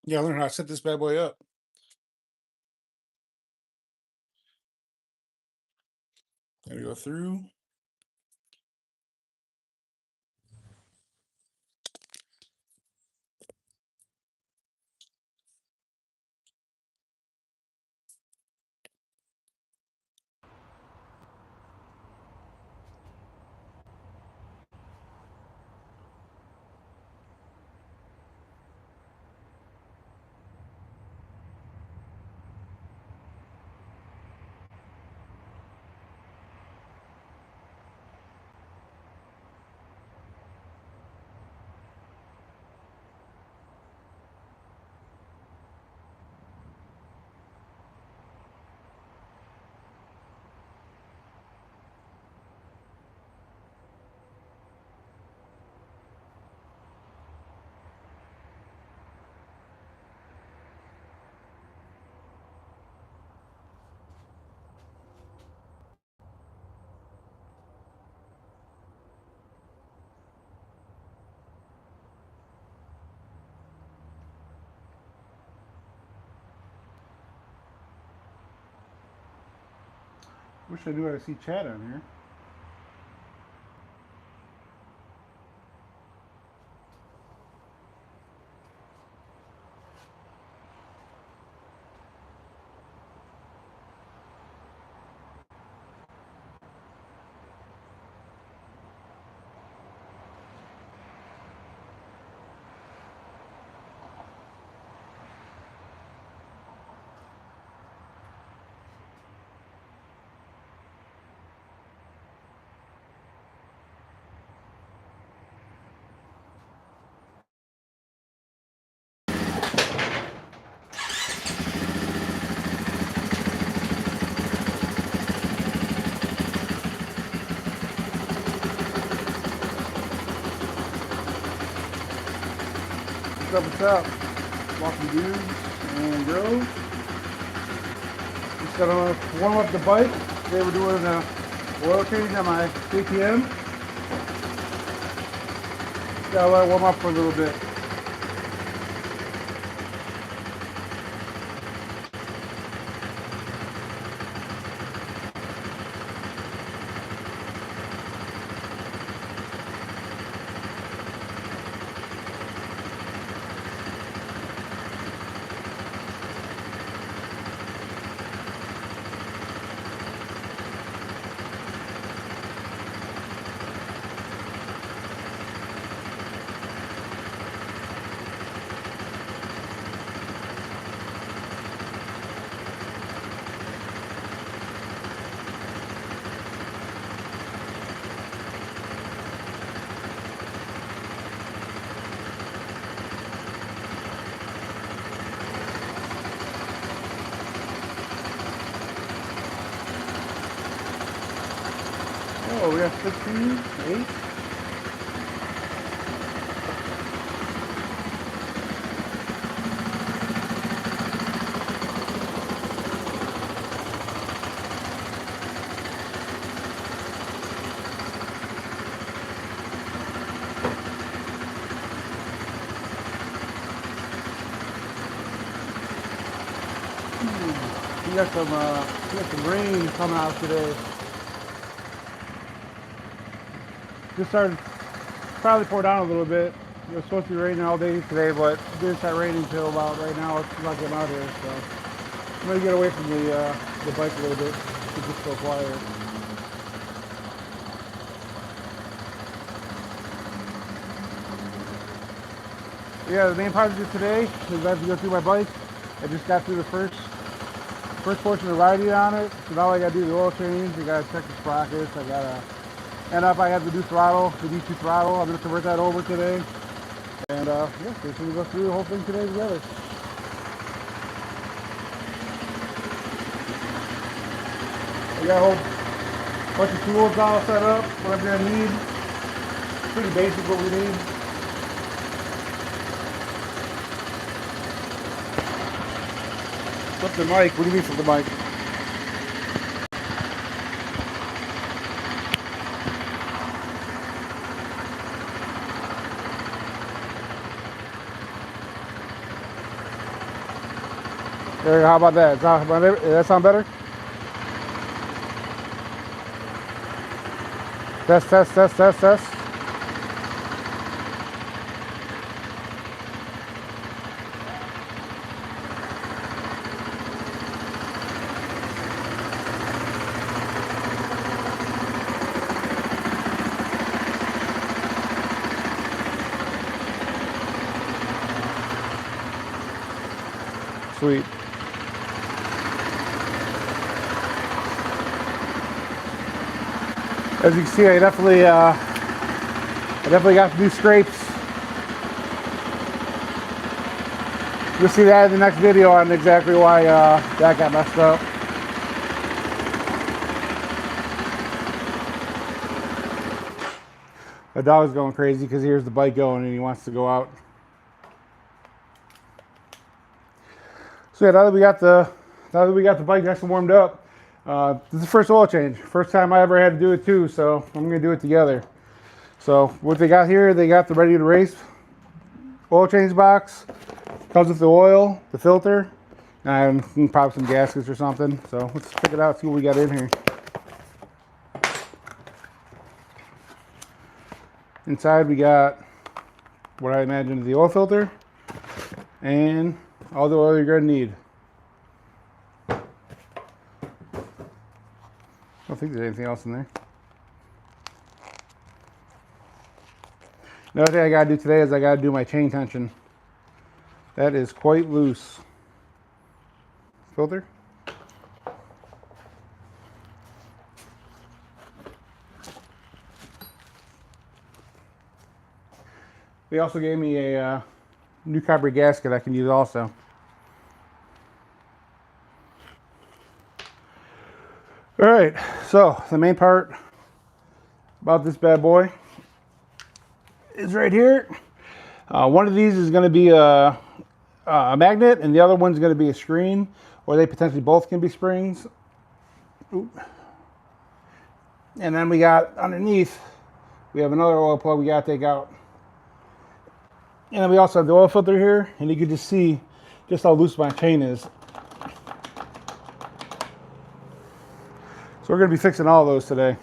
Yeah, I learned how to set this bad boy up. Gotta go through. Wish I knew how to see chat on here. What's up? Welcome, dudes and girls. Just gonna warm up the bike. Today we're doing a oil change on my KTM. Gotta let it warm up for a little bit. Oh, we got 16, 8. We got some rain coming out today. Just started probably pour down a little bit. It was supposed to be raining all day today, but it didn't start raining until about right now. It's not getting out here, so I'm gonna get away from the bike a little bit. It's just so quiet. Yeah, the main part of it today is I have to go through my bike. I just got through the first portion of riding on it, so now I gotta do the oil change. I gotta check the sprockets. I gotta end up. I have the new throttle, the G2 throttle. I'm gonna convert that over today, and yeah, so we're gonna go through the whole thing today together. We got a whole bunch of tools all set up. Whatever you're gonna need. Pretty basic what we need. Flip the mic. What do you mean flip the mic? There, how about that? Does that sound better? Test, test, test, test, test. Sweet. As you can see, I definitely got to do scrapes. You'll see that in the next video on exactly why that got messed up. The dog's going crazy because he hears the bike going and he wants to go out. So yeah, now that we got the bike nice and warmed up, this is the first oil change. First time I ever had to do it too, so I'm gonna do it together. So what they got here, they got the ready to race oil change box. Comes with the oil, the filter, and probably some gaskets or something. So let's check it out, see what we got in here. Inside we got what I imagine is the oil filter and all the oil you're going to need. I don't think there's anything else in there. Another thing I got to do today is I got to do my chain tension. That is quite loose. Filter. They also gave me a new copper gasket I can use also. All right, so the main part about this bad boy is right here. One of these is going to be a magnet, and the other one's going to be a screen, or they potentially both can be springs. Ooh. And then we got underneath, we have another oil plug we got to take out. And then we also have the oil filter here, and you can just see just how loose my chain is. So we're going to be fixing all those today.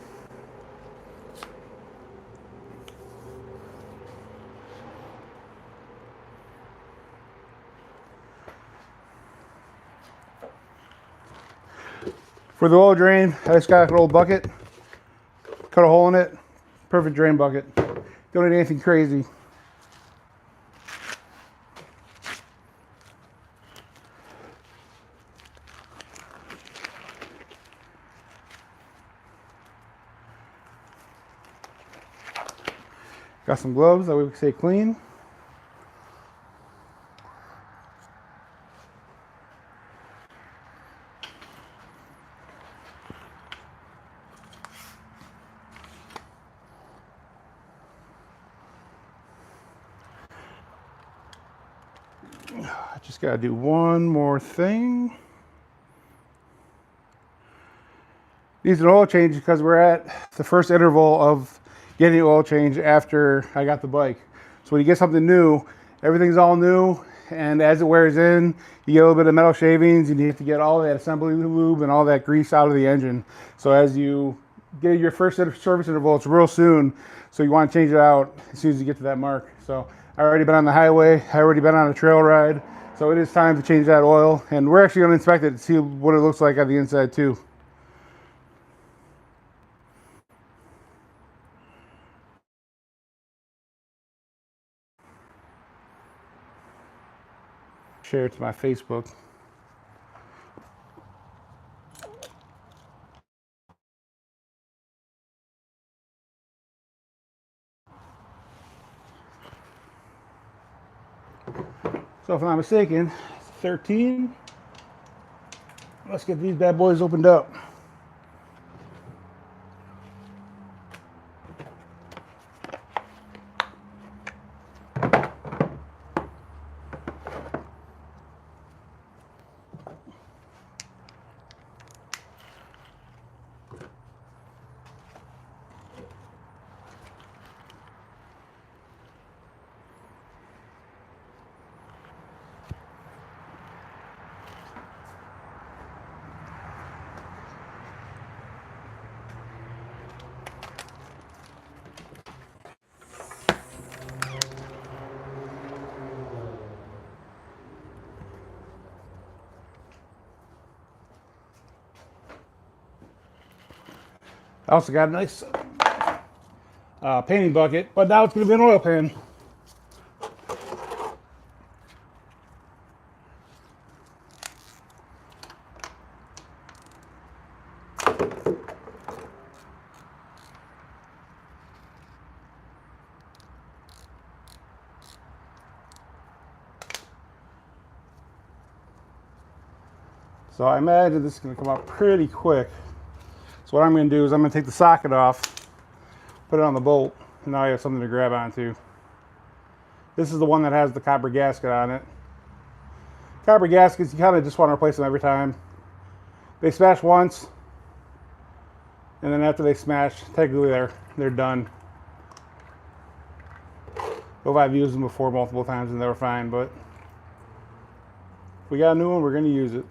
For the oil drain, I just got an old bucket, cut a hole in it, perfect drain bucket. Don't need anything crazy. Got some gloves that we can stay clean. I just gotta do one more thing. These are oil change because we're at the first interval of getting the oil change after I got the bike. So when you get something new, everything's all new, and as it wears in, you get a little bit of metal shavings, and you have to get all that assembly lube and all that grease out of the engine. So as you get your first service interval, it's real soon, so you want to change it out as soon as you get to that mark. So I already been on the highway, I already been on a trail ride, so it is time to change that oil, and we're actually going to inspect it to see what it looks like on the inside too. Share it to my Facebook. So if I'm not mistaken, it's 13. Let's get these bad boys opened up. I also got a nice painting bucket, but now it's going to be an oil pan. So I imagine this is going to come out pretty quick. So what I'm going to do is I'm going to take the socket off, put it on the bolt, and now I have something to grab onto. This is the one that has the copper gasket on it. Copper gaskets, you kind of just want to replace them every time. They smash once, and then after they smash, technically they're done. Though I've used them before multiple times and they were fine, but if we got a new one, we're going to use it.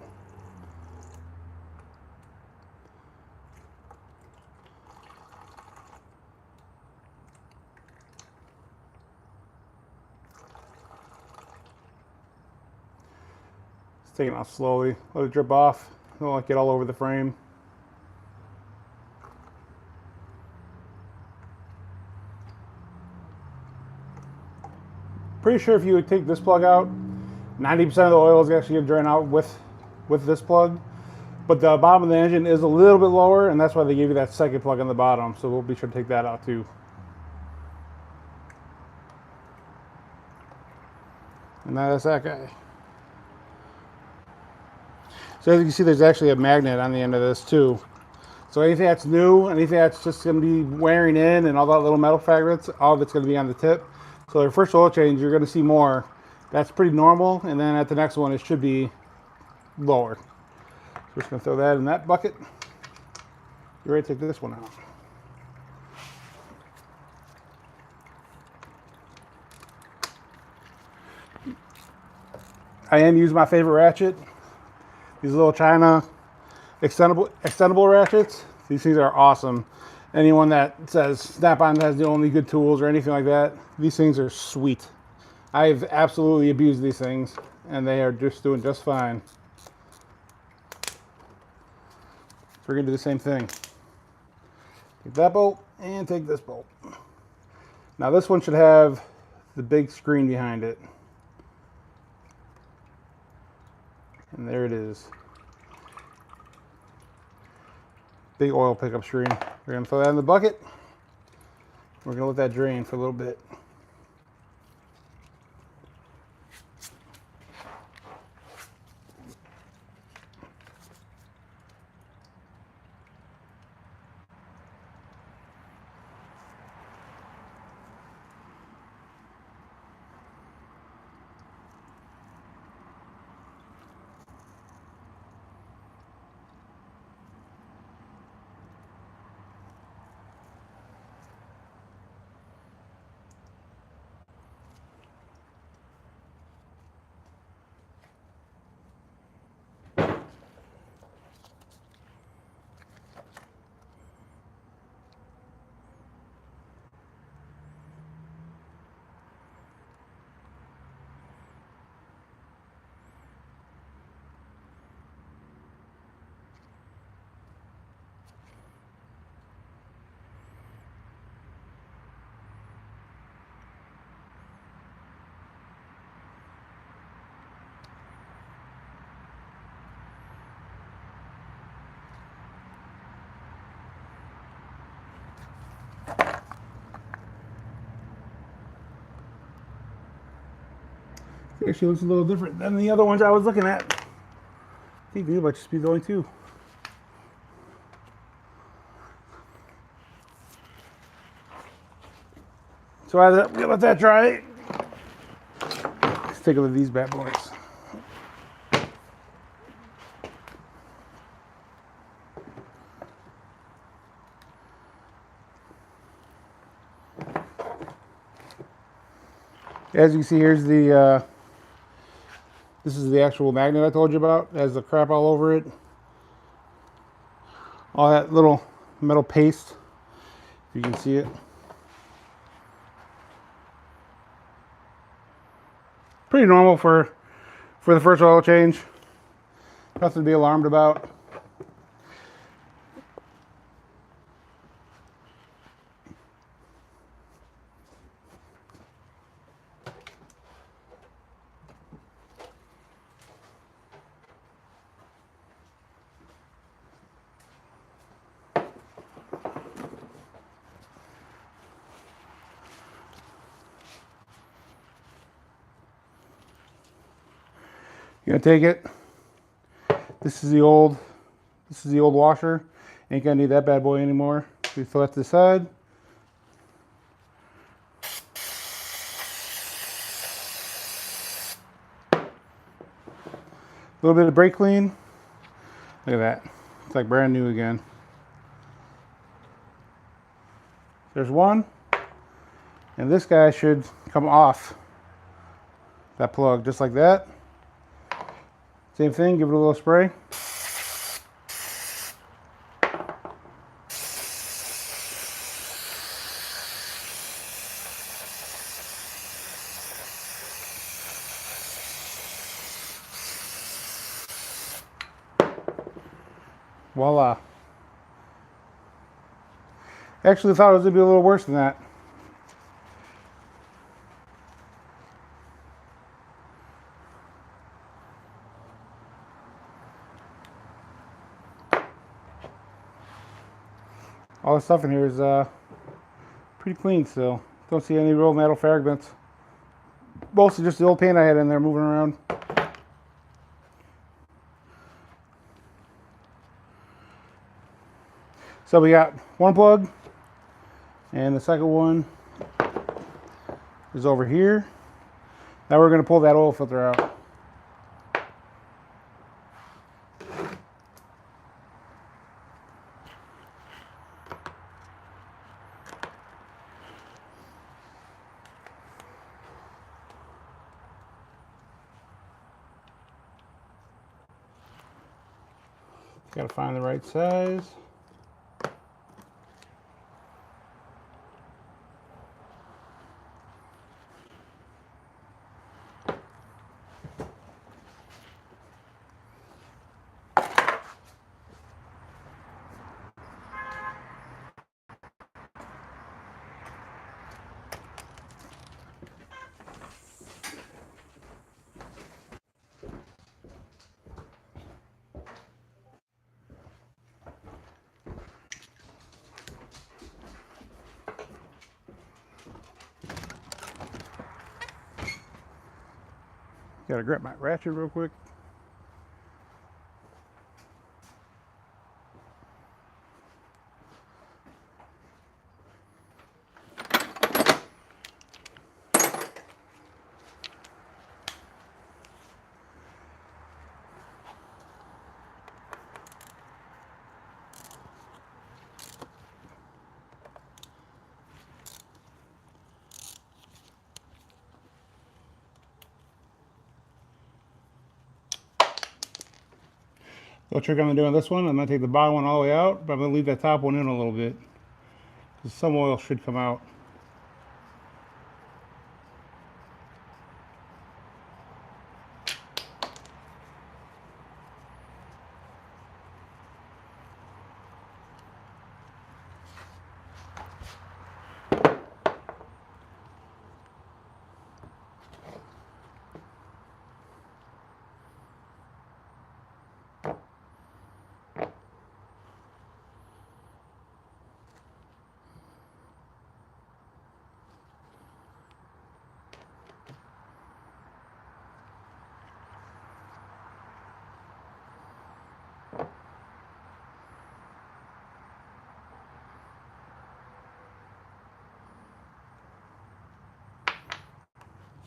Just taking it off slowly, let it drip off, don't let it get all over the frame. Pretty sure if you would take this plug out, 90% of the oil is actually going to drain out with this plug. But the bottom of the engine is a little bit lower, and that's why they give you that second plug on the bottom. So we'll be sure to take that out too. And that's that guy. So as you can see, there's actually a magnet on the end of this too. So anything that's new, anything that's just going to be wearing in and all that little metal fragments, all of it's going to be on the tip. So your first oil change, you're going to see more. That's pretty normal. And then at the next one, it should be lower. So we're just going to throw that in that bucket. You're ready to take this one out. I am using my favorite ratchet. These little China extendable ratchets. These things are awesome. Anyone that says Snap-on has the only good tools or anything like that, these things are sweet. I've absolutely abused these things, and they are just doing just fine. So we're gonna do the same thing. Take that bolt and take this bolt. Now this one should have the big screen behind it. And there it is. Big oil pickup screen. We're going to throw that in the bucket. We're going to let that drain for a little bit. It actually looks a little different than the other ones I was looking at. I think these might just be the only two. So we'll let that dry. Let's take a look at these bad boys. As you can see, here's the this is the actual magnet I told you about. It has the crap all over it. All that little metal paste, if you can see it. Pretty normal for the first oil change. Nothing to be alarmed about. You're gonna take it. This is the old washer. Ain't gonna need that bad boy anymore. We fill that to the side. A little bit of brake clean. Look at that. It's like brand new again. There's one. And this guy should come off that plug just like that. Same thing, give it a little spray. Voila. Actually thought it was gonna be a little worse than that. All the stuff in here is pretty clean still. Don't see any real metal fragments. Mostly just the old paint I had in there moving around. So we got one plug, and the second one is over here. Now we're going to pull that oil filter out. Got to find the right size. Gotta grab my ratchet real quick. What trick I'm gonna do on this one, I'm gonna take the bottom one all the way out, but I'm gonna leave that top one in a little bit. Some oil should come out.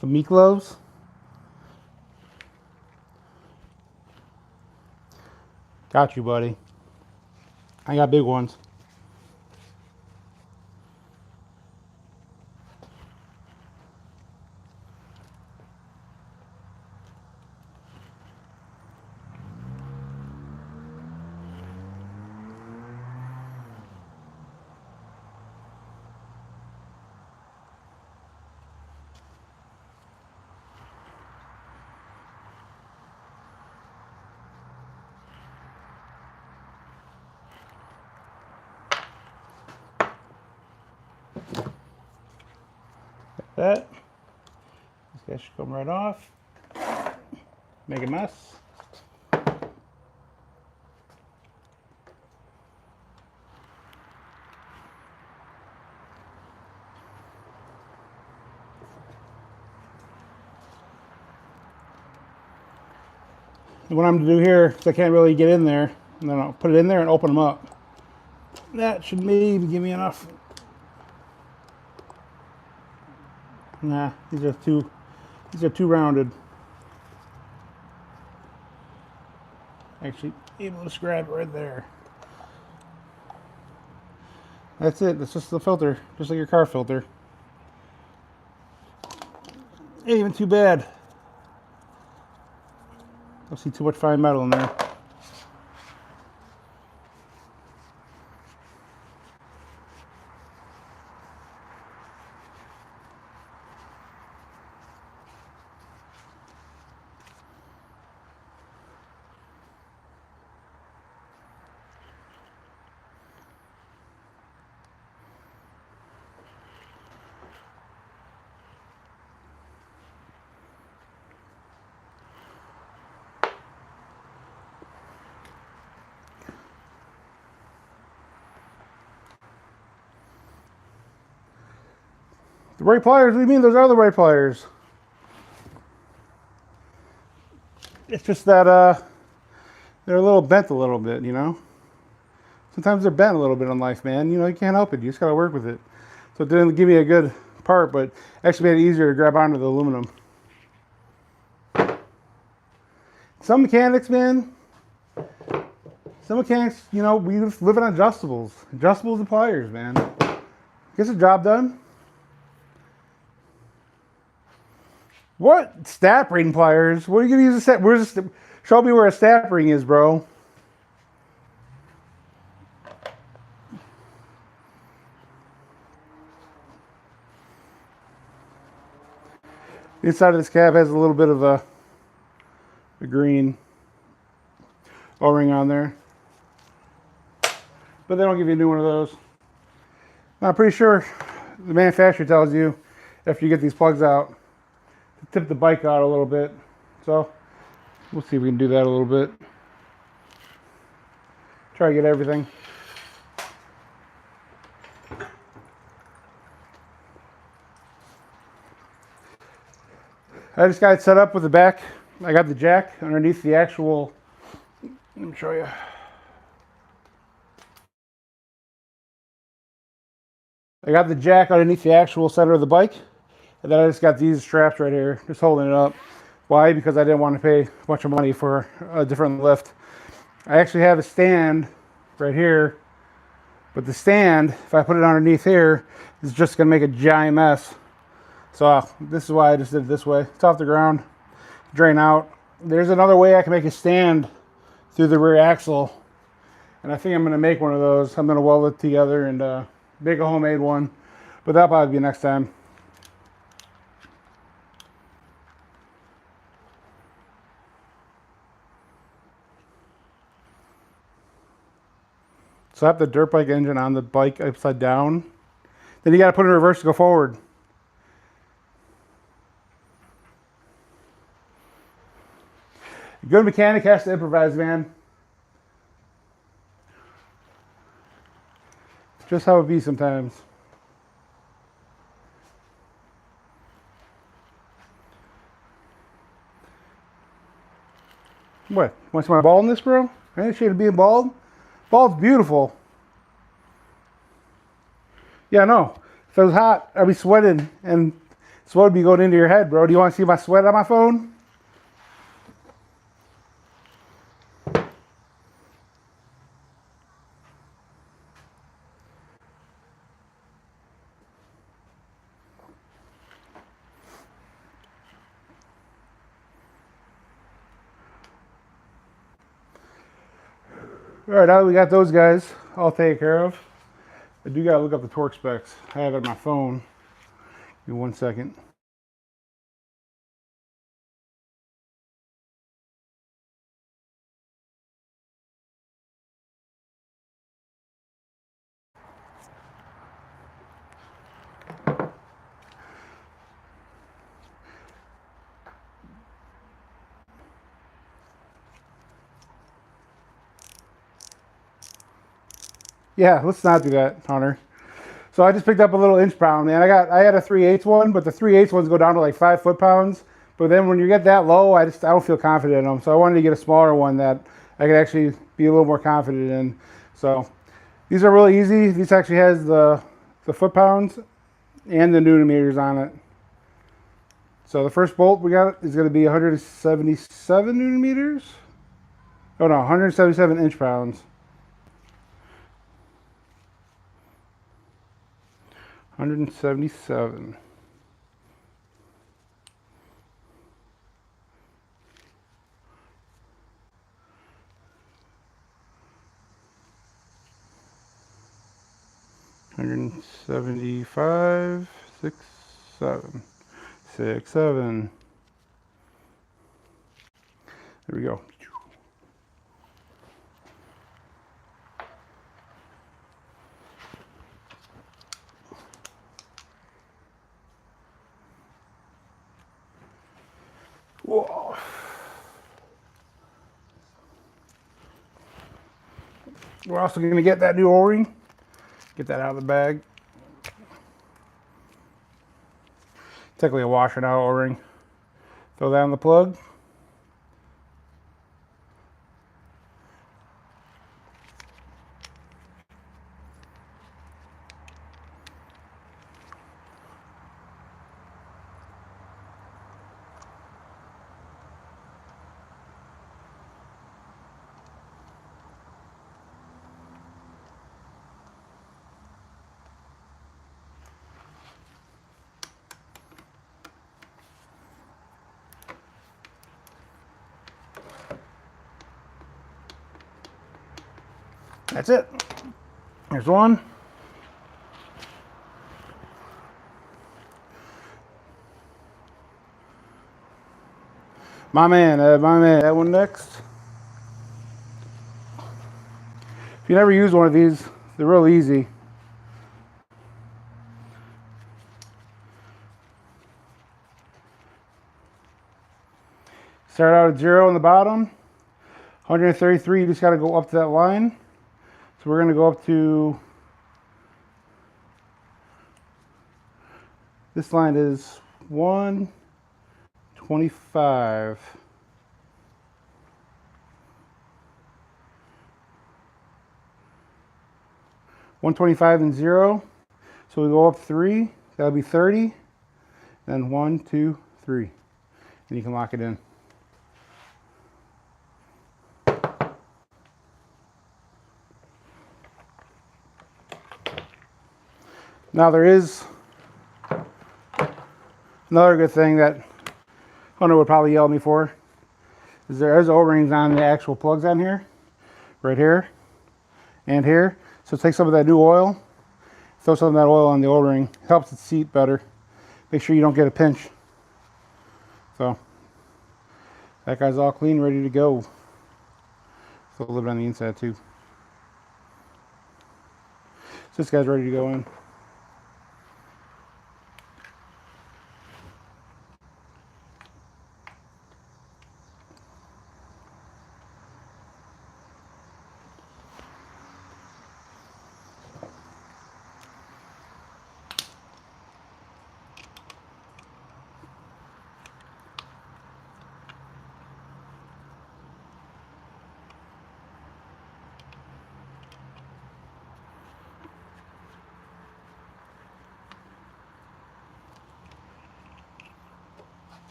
Some meat gloves. Got you, buddy. I got big ones. That. This guy should come right off. Make a mess. what I'm gonna do here, because I can't really get in there, and then I'll put it in there and open them up. That should maybe give me enough. Nah, these are too rounded. Actually, able to scratch right there. That's it. That's just the filter, just like your car filter. Ain't even too bad. Don't see too much fine metal in there. The right pliers? What do you mean those are the right pliers? It's just that they're a little bent a little bit, you know? Sometimes they're bent a little bit in life, man. You know, you can't help it. You just gotta work with it. So it didn't give me a good part, but actually made it easier to grab onto the aluminum. Some mechanics, man, you know, we live on adjustables. Adjustables and pliers, man. Gets the job done. What? Stap ring pliers? What are you gonna use a stap? Where's the, show me where a stap ring is, bro. The inside of this cab has a little bit of a green O-ring on there. But they don't give you a new one of those. I'm pretty sure the manufacturer tells you after you get these plugs out to tip the bike out a little bit. So we'll see if we can do that a little bit. Try to get everything. I just got it set up with the back. I got the jack underneath the actual, let me show you. I got the jack underneath the actual center of the bike. And then I just got these straps right here, just holding it up. Why? Because I didn't want to pay a bunch of money for a different lift. I actually have a stand right here, but the stand, if I put it underneath here, is just gonna make a giant mess. So this is why I just did it this way. It's off the ground, drain out. There's another way I can make a stand through the rear axle. And I think I'm gonna make one of those. I'm gonna weld it together and make a homemade one, but that'll probably be next time. Slap the dirt bike engine on the bike upside down. Then you got to put it in reverse to go forward. A good mechanic has to improvise, man. It's just how it be sometimes. What? Want to see my baldness, bro? I ain't ashamed of being bald. Bald's beautiful. Yeah, no. If it was hot, I'd be sweating and sweat would be going into your head, bro. Do you want to see my sweat on my phone? All right, now that we got those guys all taken care of, I do gotta look up the torque specs. I have it on my phone. Give me 1 second. Yeah, let's not do that, Hunter. So I just picked up a little inch pound, man. I had a 3/8 one, but the 3/8 ones go down to like 5 foot-pounds. But then when you get that low, I don't feel confident in them. So I wanted to get a smaller one that I could actually be a little more confident in. So these are really easy. This actually has the foot-pounds and the Newton meters on it. So the first bolt we got is going to be 177 Newton meters. Oh no, 177 inch-pounds. 177. $175, 6, 7, 6, 7. There we go. Whoa. We're also going to get that new O-ring. Get that out of the bag. Technically a washer now O-ring. Throw that in the plug. That's it. There's one. My man, that one next. If you never use one of these, they're real easy. Start out at 0 on the bottom. 133, you just got to go up to that line. So we're going to go up to, this line is 125. 125 and 0. So we go up 3, that'll be 30. Then 1, 2, 3. And you can lock it in. Now there is another good thing that Hunter would probably yell at me for, is there's O-rings on the actual plugs on here, right here and here. So take some of that new oil, throw some of that oil on the O-ring, helps it seat better. Make sure you don't get a pinch. So that guy's all clean, ready to go. So a little bit on the inside too. So this guy's ready to go in.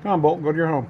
Come on, Bolt, go to your home.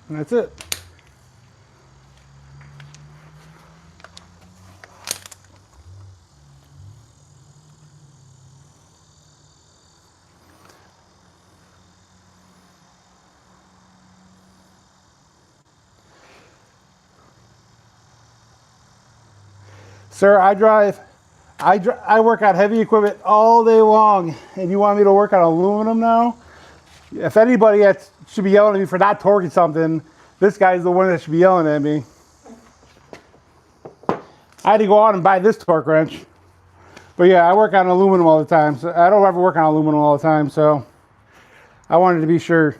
And that's it. Sir, I work on heavy equipment all day long, and you want me to work on aluminum now? If anybody should be yelling at me for not torquing something, this guy's the one that should be yelling at me. I had to go out and buy this torque wrench. But yeah, I work on aluminum all the time. So I don't ever work on aluminum all the time, so I wanted to be sure.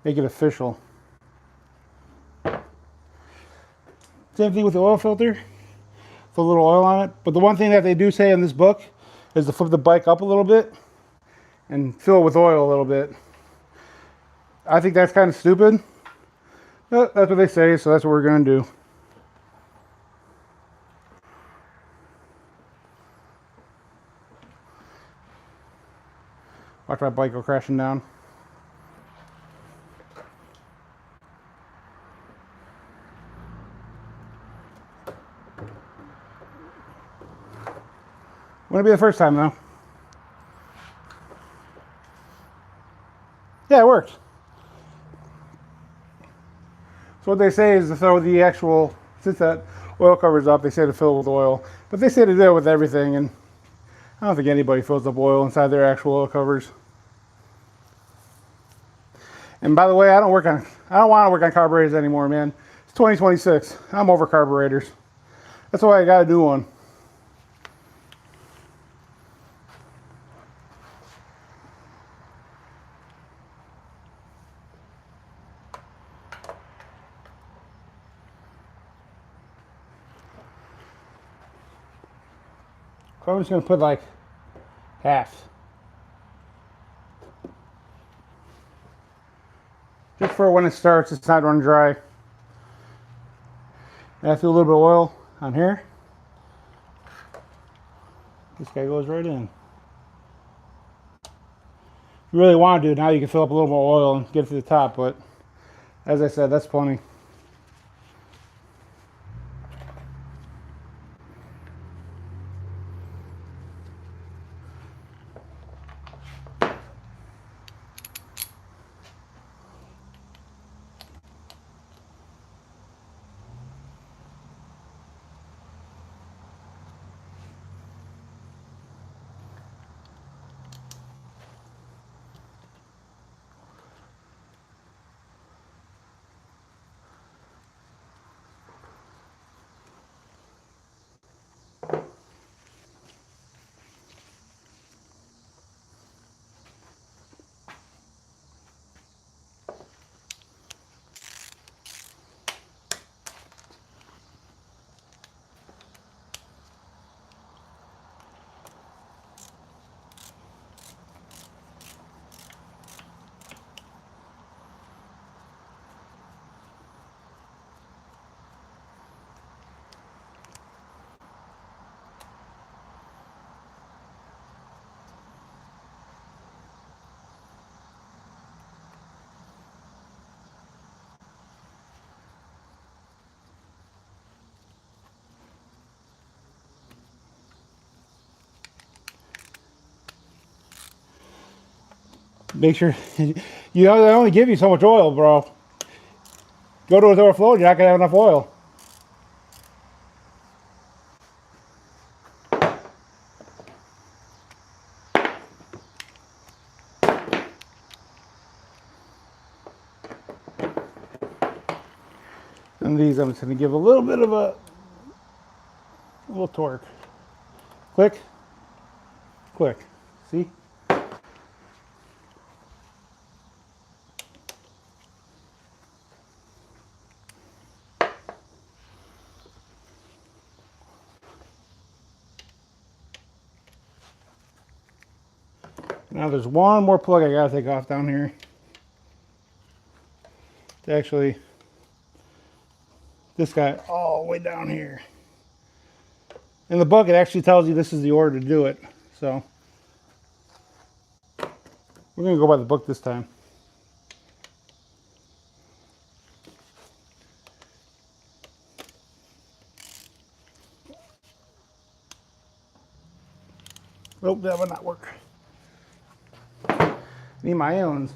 Make it official. Same thing with the oil filter. Put a little oil on it. But the one thing that they do say in this book is to flip the bike up a little bit and fill it with oil a little bit. I think that's kind of stupid. But that's what they say, so that's what we're going to do. Watch my bike go crashing down. Wouldn't be the first time though. Yeah, it worked. So what they say is to throw the actual, since that oil cover's up, they say to fill it with oil. But they say to do it with everything, and I don't think anybody fills up oil inside their actual oil covers. And by the way, I don't want to work on carburetors anymore, man. It's 2026. I'm over carburetors. That's why I gotta do one. So I'm just gonna put like half. Just for when it starts, it's not running dry. And I feel a little bit of oil on here. This guy goes right in. If you really want to do it now, you can fill up a little more oil and get it to the top, but as I said, that's plenty. Make sure, you know, they only give you so much oil, bro. Go to its overflow, you're not gonna have enough oil. And these, I'm just gonna give a little bit of a little torque. Click, click. See? Now there's one more plug I gotta take off down here. Actually, this guy all the way down here. In the book, it actually tells you this is the order to do it. So we're gonna go by the book this time. Nope, that would not work. Need my own.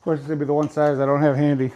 course, it's gonna be the one size I don't have handy.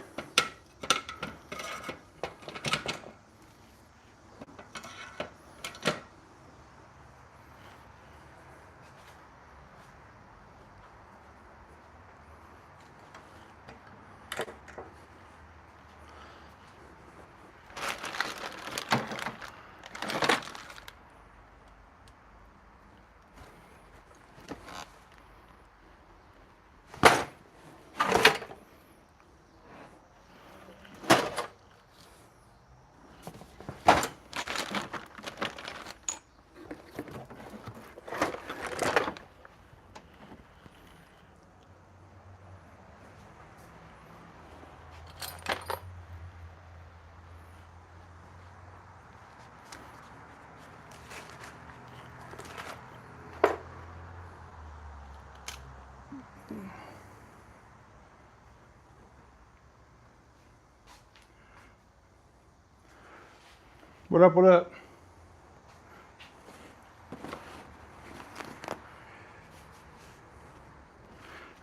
What up, what up?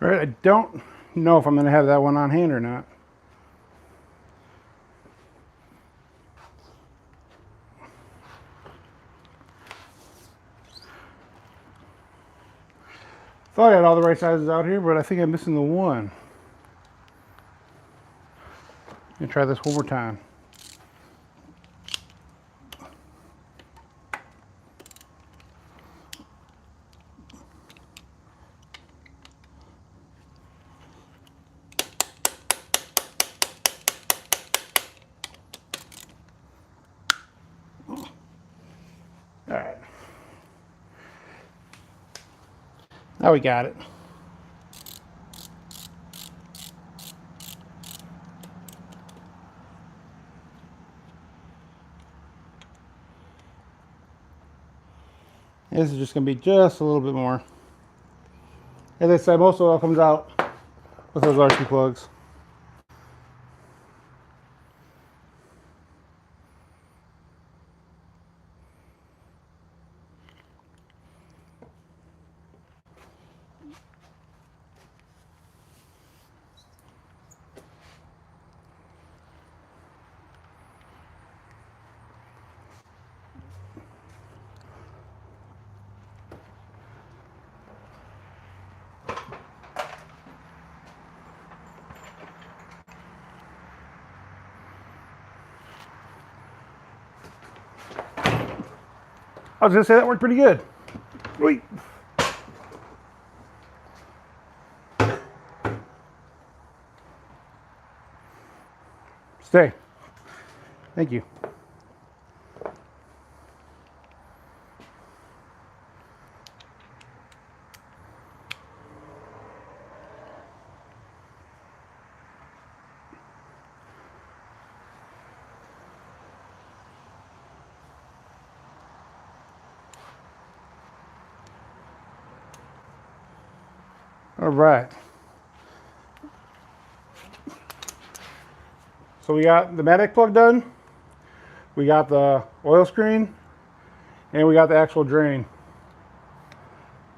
All right, I don't know if I'm gonna have that one on hand or not. Thought I had all the right sizes out here, but I think I'm missing the one. Let me try this one more time. All right. Now we got it. This is just going to be just a little bit more. As I said, most oil comes out with those RC plugs. I was going to say that worked pretty good. Wait. Stay. Thank you. All right. So we got the Matic plug done. We got the oil screen, and we got the actual drain.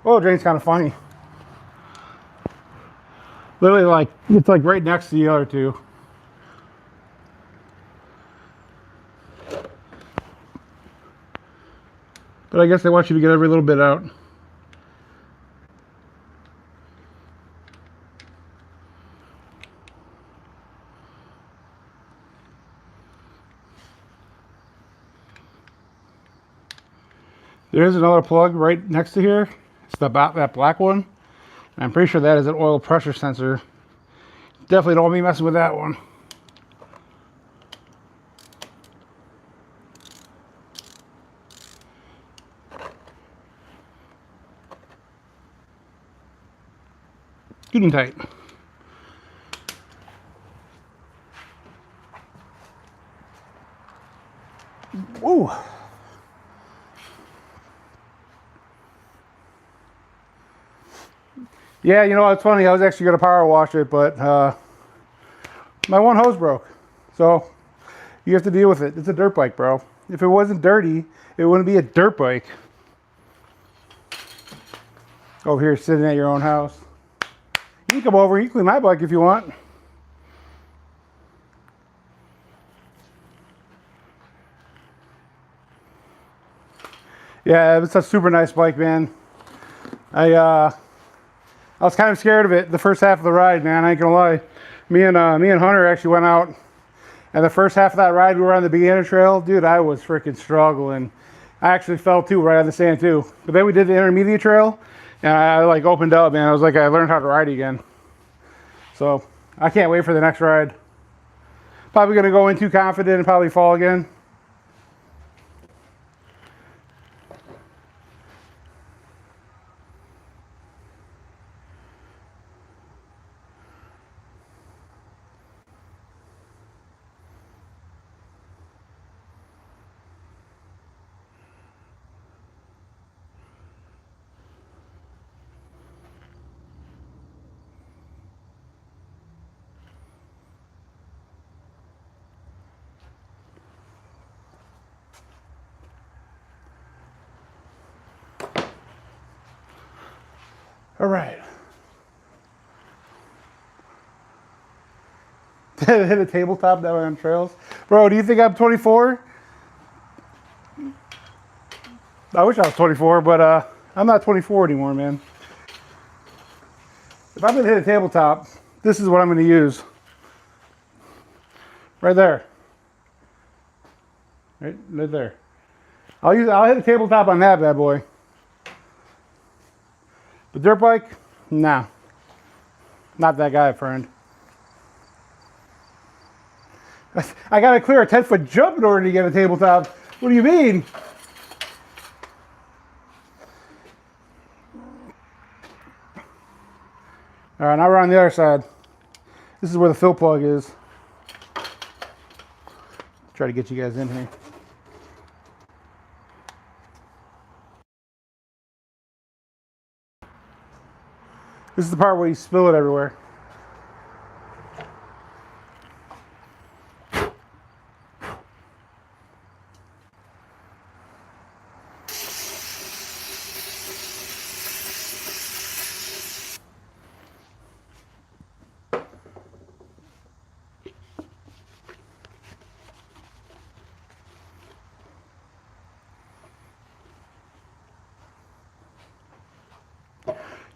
Oil drain's kind of funny. Literally, like it's like right next to the other two. But I guess they want you to get every little bit out. There is another plug right next to here. It's that black one. And I'm pretty sure that is an oil pressure sensor. Definitely don't be messing with that one. Good and tight. Whoa. Yeah, you know, it's funny. I was actually going to power wash it, but my one hose broke. So you have to deal with it. It's a dirt bike, bro. If it wasn't dirty, it wouldn't be a dirt bike. Over here sitting at your own house. You can come over, you can clean my bike if you want. Yeah, it's a super nice bike, man. I was kind of scared of it the first half of the ride, man. I ain't gonna lie. Me and Hunter actually went out, and the first half of that ride we were on the beginner trail. Dude, I was freaking struggling. I actually fell too right on the sand too. But then we did the intermediate trail, and I like opened up, man. I was like, I learned how to ride again. So I can't wait for the next ride. Probably gonna go in too confident and probably fall again. All right. Hit a tabletop that way on trails. Bro, do you think I'm 24? I wish I was 24, but I'm not 24 anymore, man. If I'm gonna hit a tabletop, this is what I'm gonna use. Right there. Right there. I'll hit a tabletop on that bad boy. But dirt bike, nah. Not that guy, friend. I gotta clear a 10-foot jump in order to get a tabletop. What do you mean? All right, now we're on the other side. This is where the fill plug is. Try to get you guys in here. This is the part where you spill it everywhere.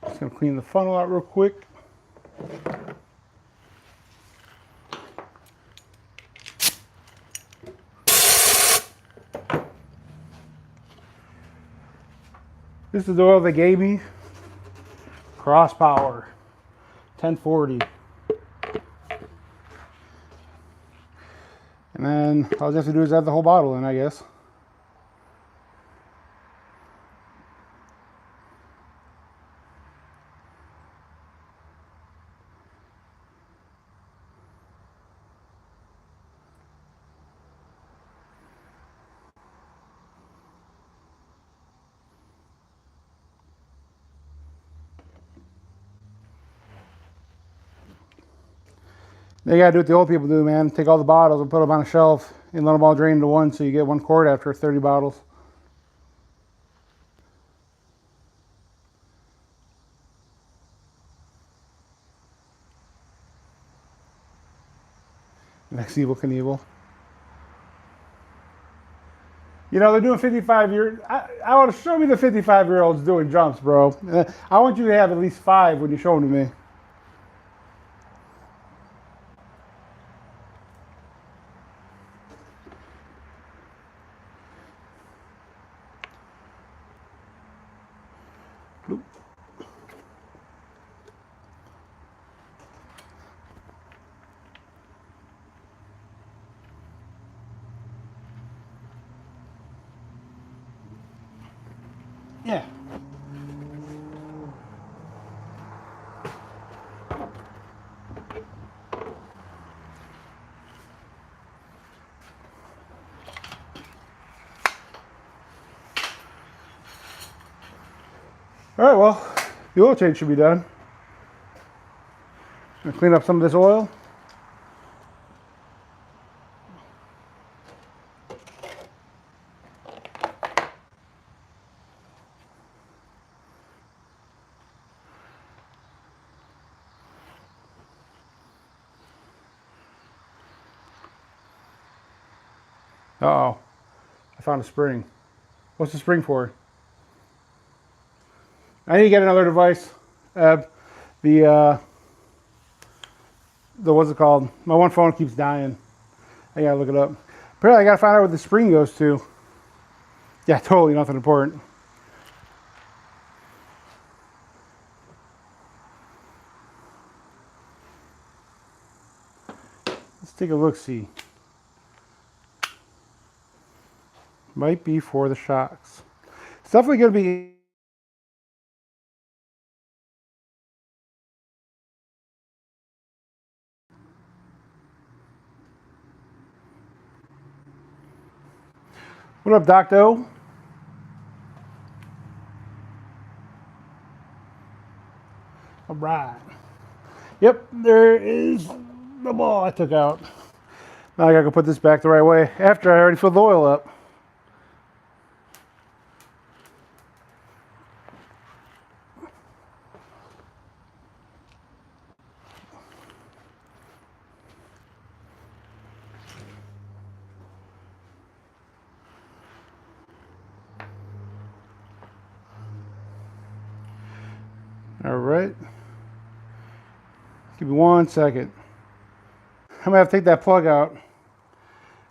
Just gonna clean the funnel out real quick. This is the oil they gave me. Cross Power 1040. And then all I have to do is add the whole bottle in, I guess. They gotta do what the old people do, man. Take all the bottles and put them on a shelf and let them all drain into one so you get one quart after 30 bottles. Next Evil Knievel. You know, they're doing 55-year. I want to show me the 55-year-olds doing jumps, bro. I want you to have at least 5 when you show them to me. Yeah. All right, well, the oil change should be done. I'm gonna clean up some of this oil. Uh-oh. I found a spring. What's the spring for? I need to get another device. The what's it called? My one phone keeps dying. I gotta look it up. Apparently I gotta find out where the spring goes to. Yeah, totally nothing important. Let's take a look-see. Might be for the shocks. It's definitely gonna be. What up, Docto? All right. Yep, there is the ball I took out. Now I gotta go put this back the right way after I already filled the oil up. All right. Give me 1 second. I'm gonna have to take that plug out,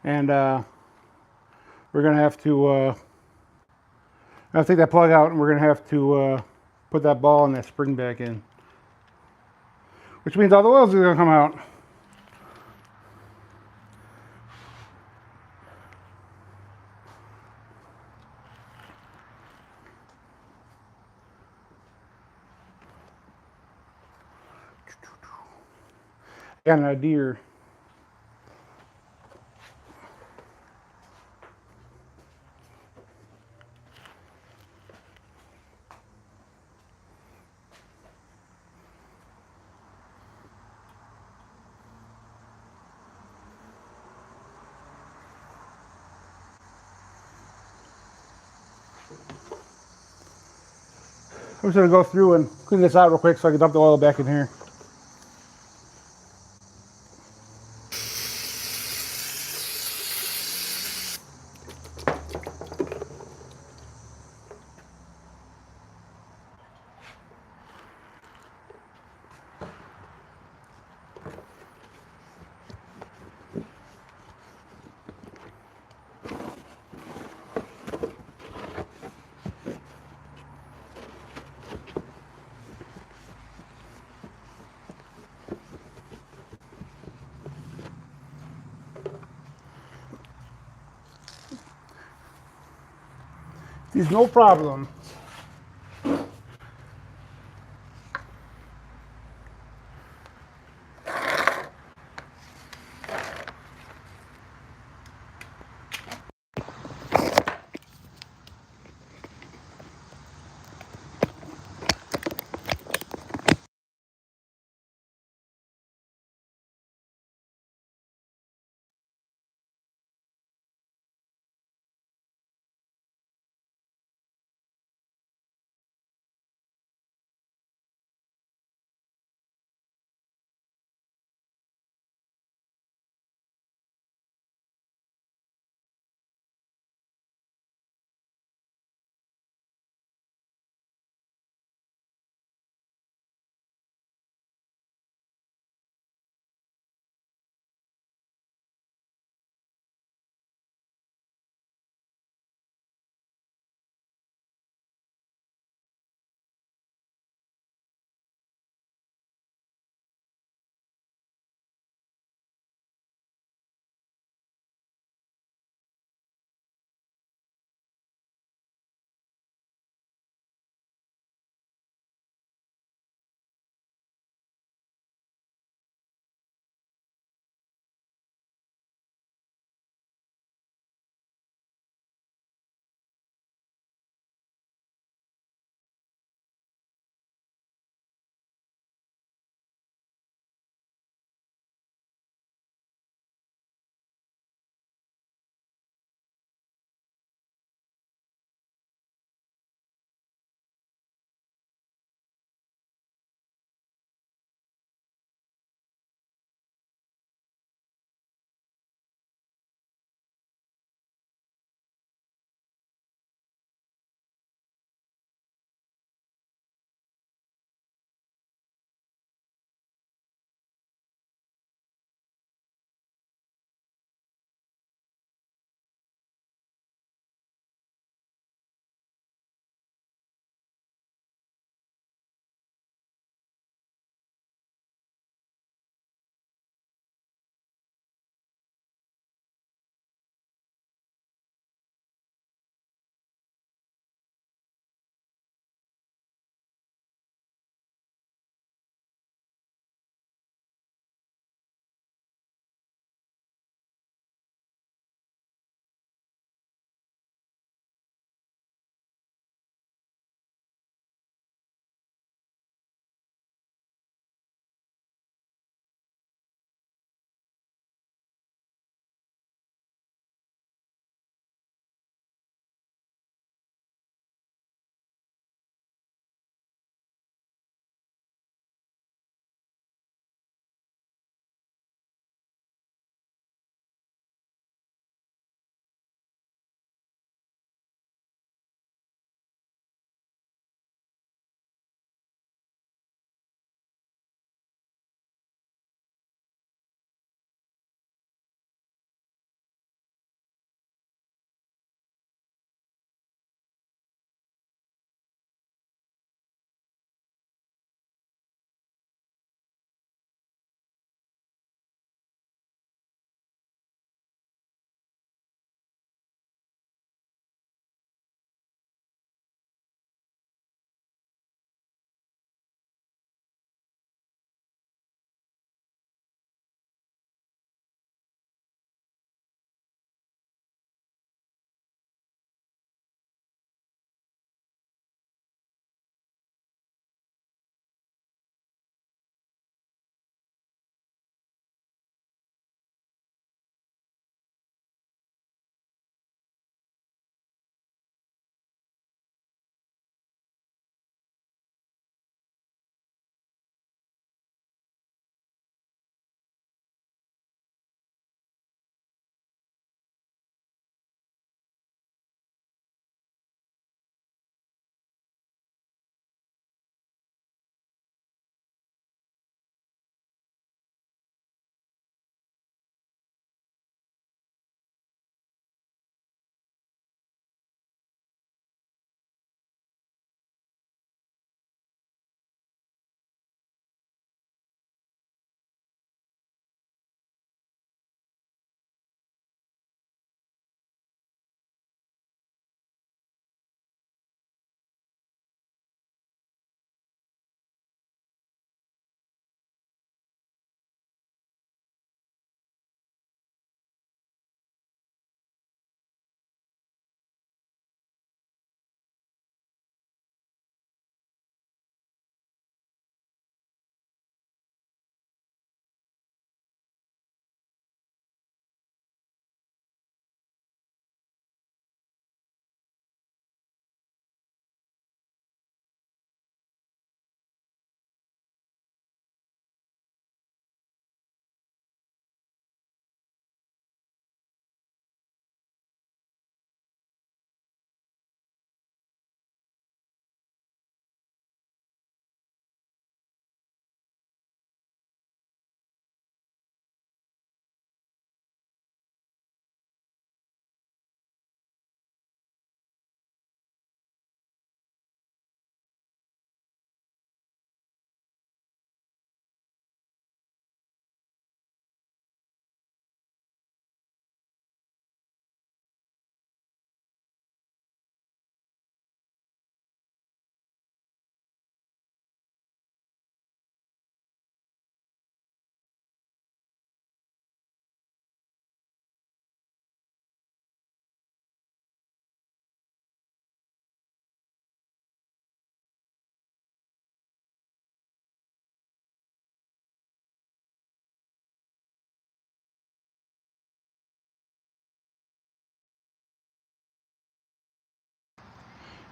and we're gonna have to. I'll take that plug out, and we're gonna have to put that ball and that spring back in, which means all the oils are gonna come out. Got an idea. I'm just gonna go through and clean this out real quick so I can dump the oil back in here. It's no problem.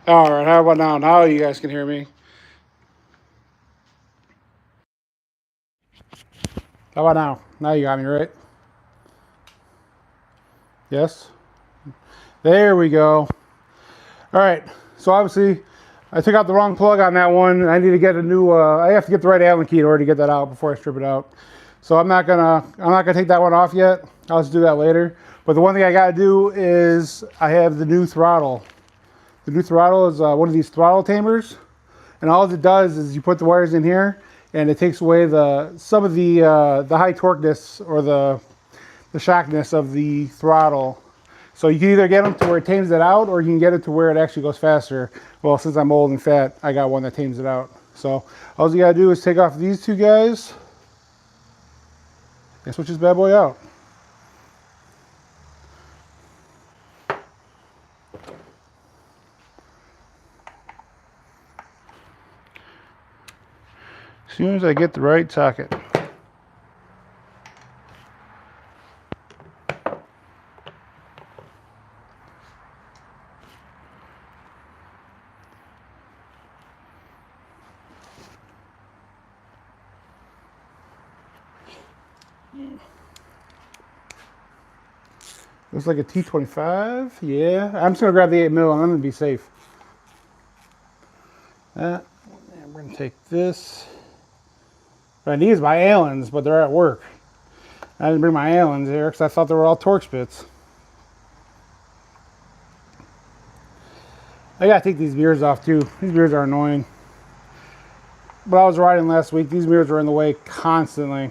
All right, how about now? Now you guys can hear me. How about now? Now you got me, right? Yes? There we go. All right, so obviously I took out the wrong plug on that one. I need to get a new, I have to get the right Allen key in order to get that out before I strip it out. So I'm not gonna take that one off yet. I'll just do that later. But the one thing I gotta do is I have the new throttle. The new throttle is one of these throttle tamers. And all it does is you put the wires in here and it takes away some of the high torqueness or the shockness of the throttle. So you can either get them to where it tames it out, or you can get it to where it actually goes faster. Well, since I'm old and fat, I got one that tames it out. So all you gotta do is take off these two guys and switch this bad boy out. As soon as I get the right socket. Looks like a T25. Yeah, I'm just gonna grab the 8mm. I'm gonna be safe. And we're gonna take this. I need my Allens, but they're at work. I didn't bring my Allens here because I thought they were all torque spits. I gotta take these mirrors off too. These mirrors are annoying. But I was riding last week. These mirrors were in the way constantly.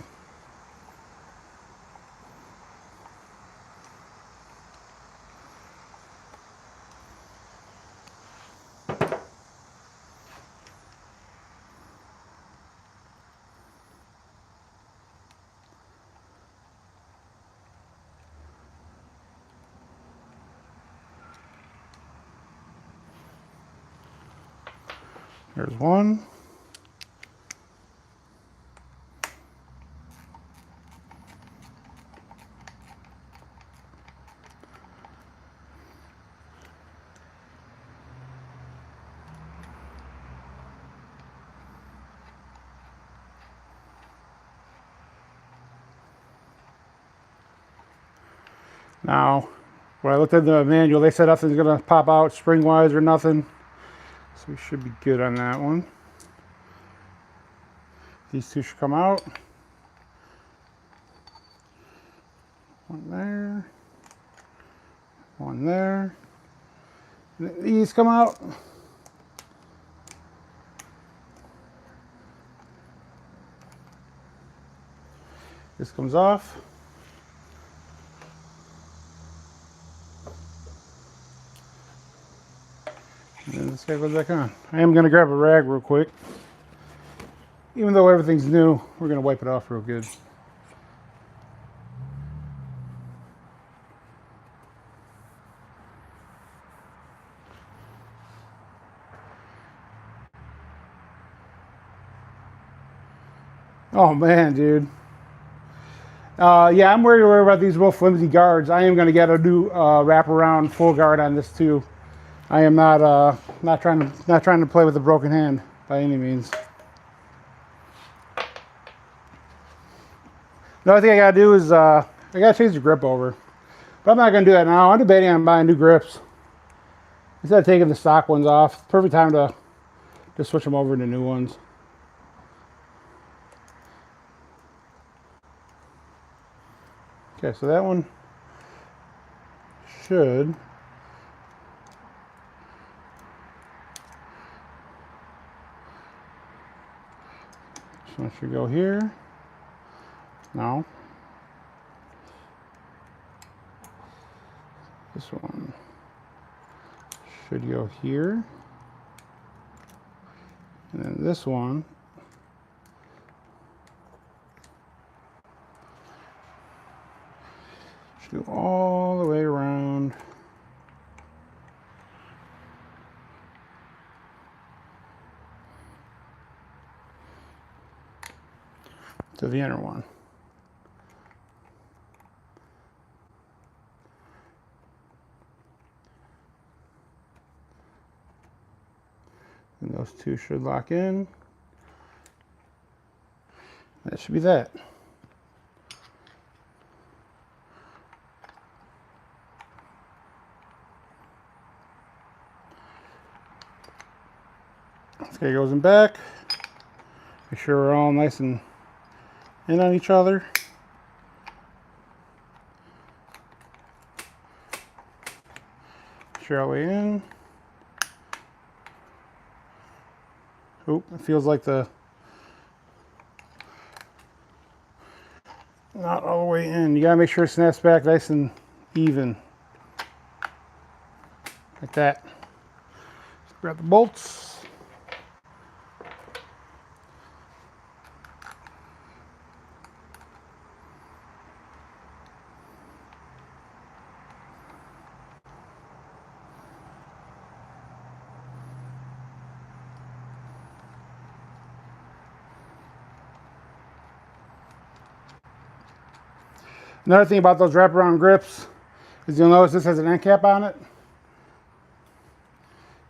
There's one. Now, when I looked at the manual, they said nothing's gonna pop out spring-wise or nothing. So we should be good on that one. These two should come out. One there. One there. These come out. This comes off. And then this guy goes back on. I am going to grab a rag real quick. Even though everything's new, we're going to wipe it off real good. Oh man, dude. Yeah, I'm worried about these real flimsy guards. I am going to get a new wraparound full guard on this too. I am not trying to play with a broken hand by any means. The only thing I gotta do is I gotta change the grip over, but I'm not gonna do that now. I'm debating on buying new grips instead of taking the stock ones off. Perfect time to switch them over to new ones. Okay, so that one should go here. No. This one should go here. And then this one should go all the way around to the inner one. And those two should lock in. That should be that. Okay, goes in back. Make sure we're all nice and in on each other. Make sure all the way in. Oop, it feels like the not all the way in. You gotta make sure it snaps back nice and even. Like that. So grab the bolts. Another thing about those wraparound grips is you'll notice this has an end cap on it.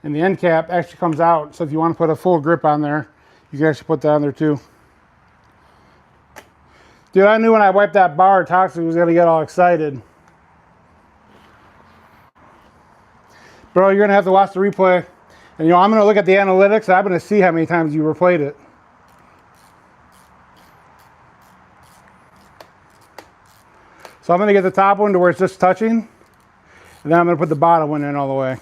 And the end cap actually comes out, so if you want to put a full grip on there, you can actually put that on there too. Dude, I knew when I wiped that bar, Toxic was going to get all excited. Bro, you're going to have to watch the replay. And you know, I'm going to look at the analytics, and I'm going to see how many times you replayed it. So I'm going to get the top one to where it's just touching, and then I'm going to put the bottom one in all the way.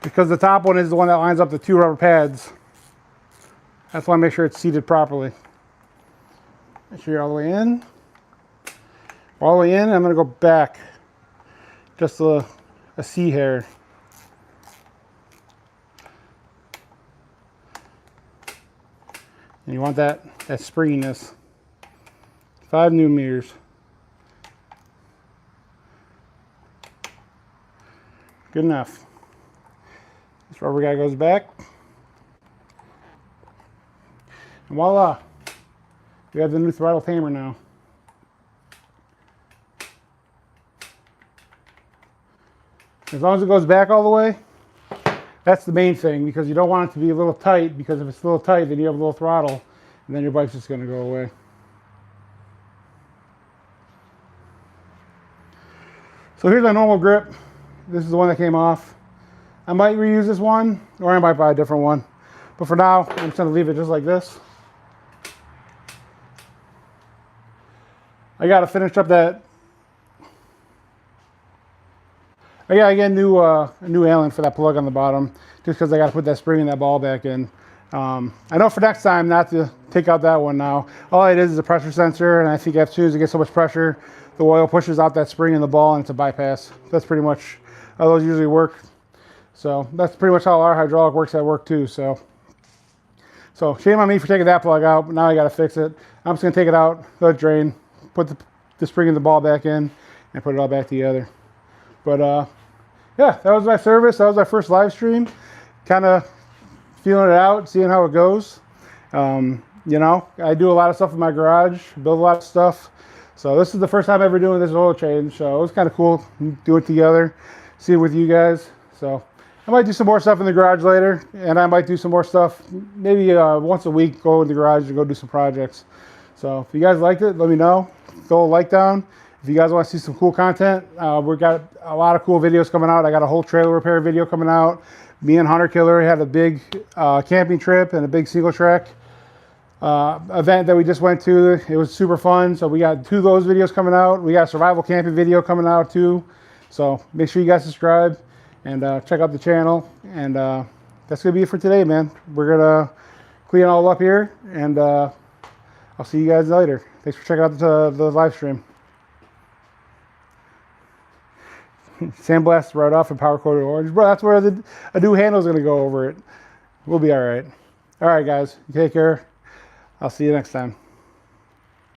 Because the top one is the one that lines up the two rubber pads. That's why I make sure it's seated properly. Make sure you're all the way in. All the way in, I'm going to go back just a C hair. And you want that springiness. 5 Newton meters. Good enough. This rubber guy goes back. And voila. We have the new Throttle Tamer now. As long as it goes back all the way, that's the main thing, because you don't want it to be a little tight, because if it's a little tight, then you have a little throttle, and then your bike's just going to go away. So here's my normal grip. This is the one that came off. I might reuse this one, or I might buy a different one. But for now, I'm just going to leave it just like this. I got to finish up that. I got to get a new Allen for that plug on the bottom, just because I got to put that spring in that ball back in. I know for next time not to take out that one now. All it is a pressure sensor, and I think as soon as it gets so much pressure, the oil pushes out that spring in the ball, and it's a bypass. That's pretty much how those usually work. So that's pretty much how our hydraulic works at work too. So shame on me for taking that plug out, but now I got to fix it. I'm just going to take it out, let it drain, put the spring in the ball back in, and put it all back together. But yeah, that was my service. That was my first live stream. Kind of feeling it out, seeing how it goes. You know, I do a lot of stuff in my garage, build a lot of stuff. So this is the first time ever doing this oil change. So it was kind of cool doing it together, see it with you guys. So I might do some more stuff in the garage later, and I might do some more stuff maybe once a week, go in the garage and go do some projects. So if you guys liked it, let me know. Throw a like down. If you guys want to see some cool content, we've got a lot of cool videos coming out. I got a whole trailer repair video coming out. Me and Hunter Killer had a big camping trip and a big single track event that we just went to. It was super fun. So we got 2 of those videos coming out. We got a survival camping video coming out too. So make sure you guys subscribe and check out the channel. And that's going to be it for today, man. We're going to clean it all up here, and I'll see you guys later. Thanks for checking out the live stream. Sandblast right off and power coated orange. Bro, that's where a new handle is going to go over it. We'll be all right. All right, guys. Take care. I'll see you next time.